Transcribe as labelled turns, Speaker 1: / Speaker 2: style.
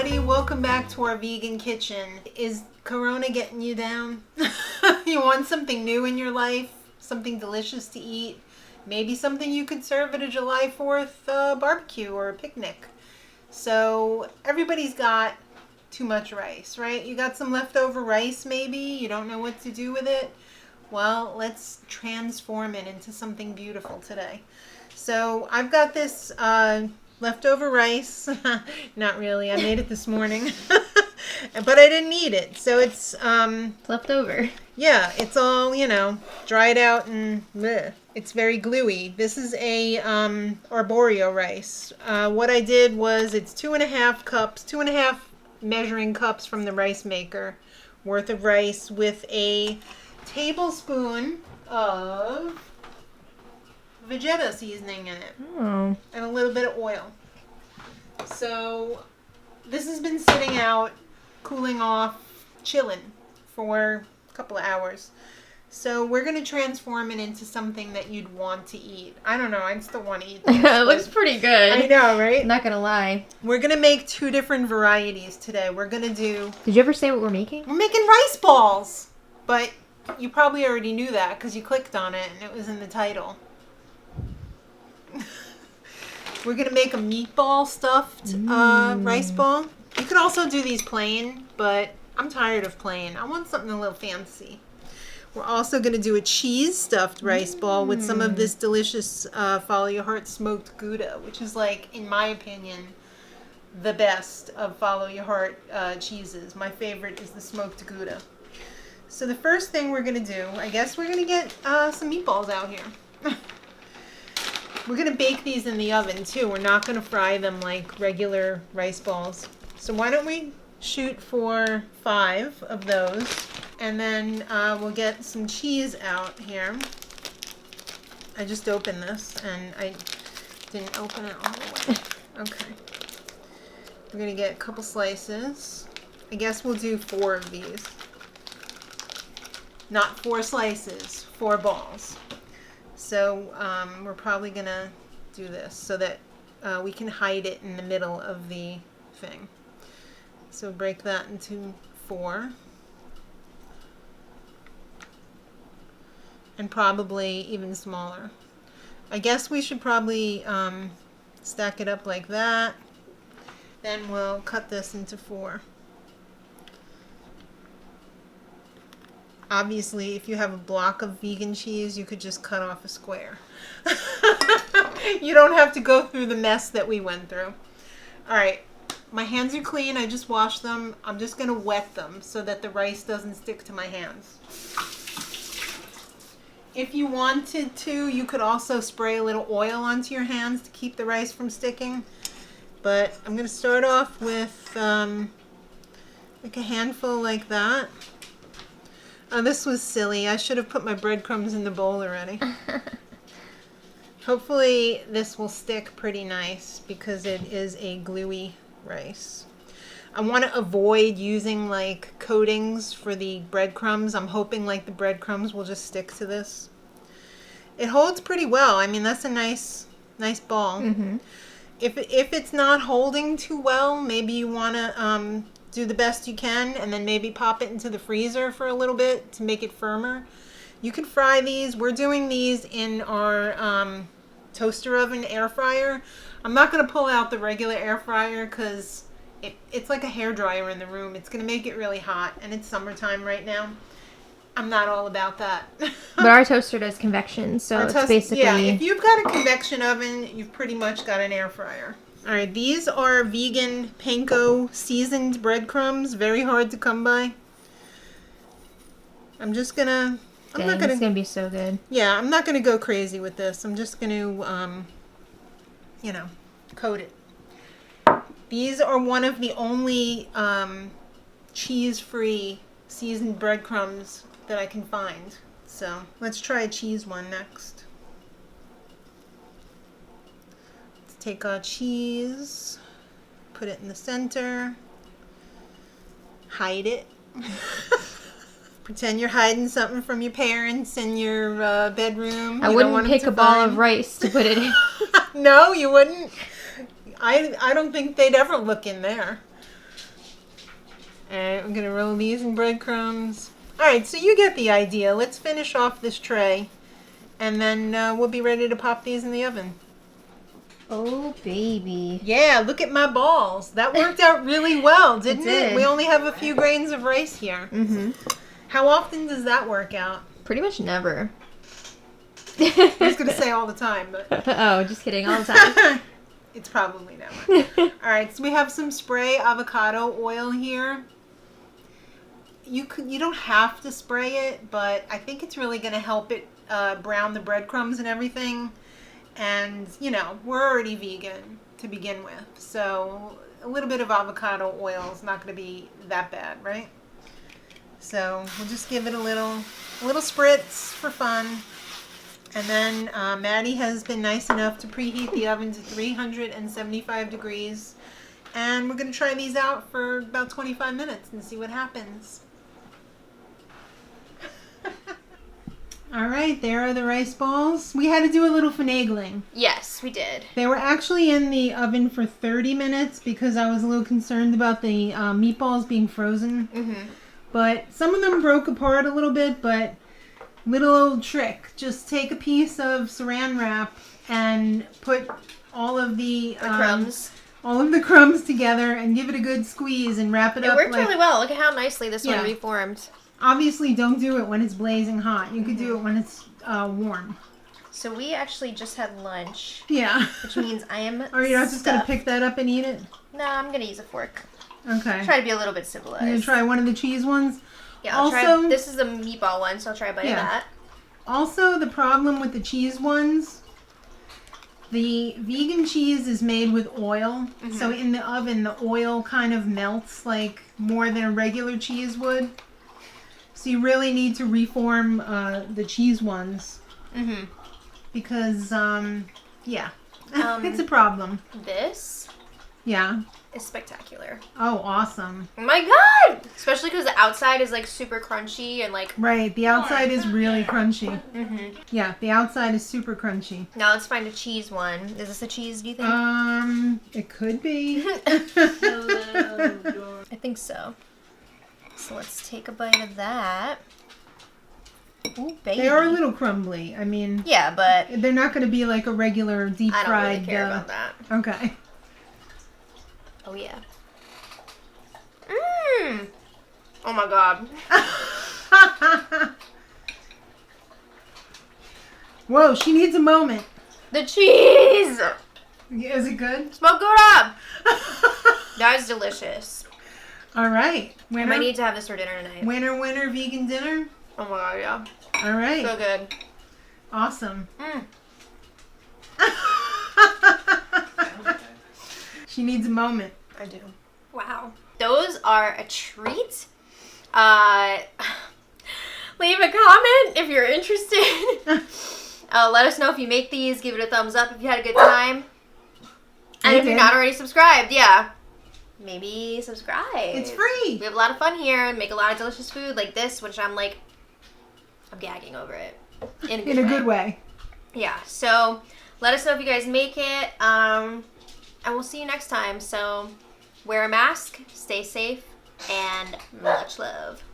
Speaker 1: everybody. Welcome back to our vegan kitchen. Is Corona getting you down? You want something new in your life? Something delicious to eat? Maybe something you could serve at a July 4th barbecue or a picnic. So everybody's got too much rice, right? You got some leftover rice maybe? You don't know what to do with it? Well, let's transform it into something beautiful today. So I've got this leftover rice. Not really. I made it this morning. But I didn't eat it. So it's
Speaker 2: left over.
Speaker 1: Yeah, it's all, dried out and bleh. It's very gluey. This is a arborio rice. What I did was it's 2.5 measuring cups from the rice maker worth of rice with a tablespoon of Vegeta seasoning in it.
Speaker 2: Oh.
Speaker 1: And a little bit of oil. So this has been sitting out, cooling off, chilling for a couple of hours. So we're going to transform it into something that you'd want to eat. I don't know. I still want to eat this.
Speaker 2: It looks pretty good.
Speaker 1: I know, right?
Speaker 2: Not going to lie.
Speaker 1: We're going to make 2 different varieties today. We're going to do...
Speaker 2: Did you ever say what we're making?
Speaker 1: We're making rice balls. But you probably already knew that because you clicked on it and it was in the title. We're going to make a meatball stuffed rice ball. You could also do these plain, but I'm tired of plain. I want something a little fancy. We're also going to do a cheese stuffed rice ball with some of this delicious Follow Your Heart smoked Gouda, which is like, in my opinion, the best of Follow Your Heart cheeses. My favorite is the smoked Gouda. So the first thing we're going to do, I guess we're going to get some meatballs out here. We're going to bake these in the oven too. We're not going to fry them like regular rice balls. So why don't we shoot for 5 of those, and then we'll get some cheese out here. I just opened this and I didn't open it all the way. Okay. We're going to get a couple slices. I guess we'll do 4 of these. Not 4 slices, 4 balls. So we're probably going to do this so that we can hide it in the middle of the thing. So break that into 4. And probably even smaller. I guess we should probably stack it up like that. Then we'll cut this into 4. Obviously, if you have a block of vegan cheese, you could just cut off a square. You don't have to go through the mess that we went through. All right, my hands are clean. I just washed them. I'm just going to wet them so that the rice doesn't stick to my hands. If you wanted to, you could also spray a little oil onto your hands to keep the rice from sticking. But I'm going to start off with like a handful like that. Oh, this was silly. I should have put my breadcrumbs in the bowl already. Hopefully this will stick pretty nice because it is a gluey rice. I want to avoid using like coatings for the breadcrumbs. I'm hoping like the breadcrumbs will just stick to this. It holds pretty well. I mean, that's a nice ball. Mm-hmm. If it's not holding too well, maybe you want to do the best you can and then maybe pop it into the freezer for a little bit to make it firmer. You can fry these. We're doing these in our toaster oven air fryer. I'm not going to pull out the regular air fryer because it's like a hairdryer in the room. It's going to make it really hot, and it's summertime right now. I'm not all about that.
Speaker 2: But our toaster does convection, so it's basically...
Speaker 1: Yeah, if you've got a convection oven, you've pretty much got an air fryer. All right, these are vegan Panko seasoned breadcrumbs. Very hard to come by. I'm just gonna...
Speaker 2: It's gonna be so good.
Speaker 1: Yeah, I'm not gonna go crazy with this. I'm just gonna, coat it. These are one of the only cheese-free seasoned breadcrumbs that I can find. So let's try a cheese one next. Take our cheese, put it in the center, hide it. Pretend you're hiding something from your parents in your bedroom.
Speaker 2: I wouldn't pick a ball of rice to put it in.
Speaker 1: No, you wouldn't? I don't think they'd ever look in there. And I'm gonna roll these in breadcrumbs. Alright, so you get the idea. Let's finish off this tray. And then we'll be ready to pop these in the oven.
Speaker 2: Oh, baby.
Speaker 1: Yeah, look at my balls. That worked out really well, didn't it? We only have a few grains of rice here.
Speaker 2: Mm-hmm.
Speaker 1: How often does that work out?
Speaker 2: Pretty much never.
Speaker 1: I was going to say all the time, but...
Speaker 2: Oh, just kidding. All the time.
Speaker 1: It's probably never. Alright, so we have some spray avocado oil here. You don't have to spray it, but I think it's really going to help it brown the breadcrumbs and everything. And, you know, we're already vegan to begin with. So a little bit of avocado oil is not going to be that bad, right? So we'll just give it a little spritz for fun. And then Maddie has been nice enough to preheat the oven to 375 degrees. And we're going to try these out for about 25 minutes and see what happens. All right, there are the rice balls. We had to do a little finagling.
Speaker 2: Yes, we did.
Speaker 1: They were actually in the oven for 30 minutes because I was a little concerned about the meatballs being frozen. Mm-hmm. But some of them broke apart a little bit, but little old trick. Just take a piece of saran wrap and put all of the
Speaker 2: crumbs.
Speaker 1: All of the crumbs together and give it a good squeeze and wrap it up.
Speaker 2: It worked really well. Look at how nicely this one reformed.
Speaker 1: Obviously, don't do it when it's blazing hot. You could do it when it's warm.
Speaker 2: So we actually just had lunch.
Speaker 1: Yeah.
Speaker 2: Which means I am
Speaker 1: Are you not just going to pick that up and eat it?
Speaker 2: No, I'm going to use a fork.
Speaker 1: Okay.
Speaker 2: Try to be a little bit civilized.
Speaker 1: You're going to try one of the cheese ones?
Speaker 2: Yeah, I'll try. This is the meatball one, so I'll try a bite of that.
Speaker 1: Also, the problem with the cheese ones, the vegan cheese is made with oil. Mm-hmm. So in the oven, the oil kind of melts like more than a regular cheese would. So you really need to reform the cheese ones. Mm-hmm. Because, it's a problem.
Speaker 2: This?
Speaker 1: Yeah.
Speaker 2: Is spectacular.
Speaker 1: Oh, awesome.
Speaker 2: Oh my god! Especially because the outside is like super crunchy and like...
Speaker 1: Right, the outside is really crunchy. Mm-hmm. Yeah, the outside is super crunchy.
Speaker 2: Now let's find a cheese one. Is this a cheese, do you think?
Speaker 1: It could be.
Speaker 2: I think so. So let's take a bite of that. Ooh, baby.
Speaker 1: They are a little crumbly. I mean...
Speaker 2: Yeah, but...
Speaker 1: They're not going to be like a regular deep fried...
Speaker 2: I don't really care about that.
Speaker 1: Okay.
Speaker 2: Oh, yeah. Mmm! Oh, my God.
Speaker 1: Whoa, she needs a moment.
Speaker 2: The cheese!
Speaker 1: Is it good?
Speaker 2: Smoke good up! That is delicious.
Speaker 1: All right.
Speaker 2: Winner, I might need to have this for dinner tonight.
Speaker 1: Winner, vegan dinner?
Speaker 2: Oh, my God, yeah.
Speaker 1: All right.
Speaker 2: So good.
Speaker 1: Awesome. She needs a moment.
Speaker 2: I do. Wow. Those are a treat. Leave a comment if you're interested. Let us know if you make these. Give it a thumbs up if you had a good time. And if you're not already subscribed, maybe subscribe.
Speaker 1: It's free.
Speaker 2: We have a lot of fun here and make a lot of delicious food like this, which I'm gagging over it. In a good way. Yeah, so let us know if you guys make it. And we'll see you next time. So wear a mask, stay safe, and much love.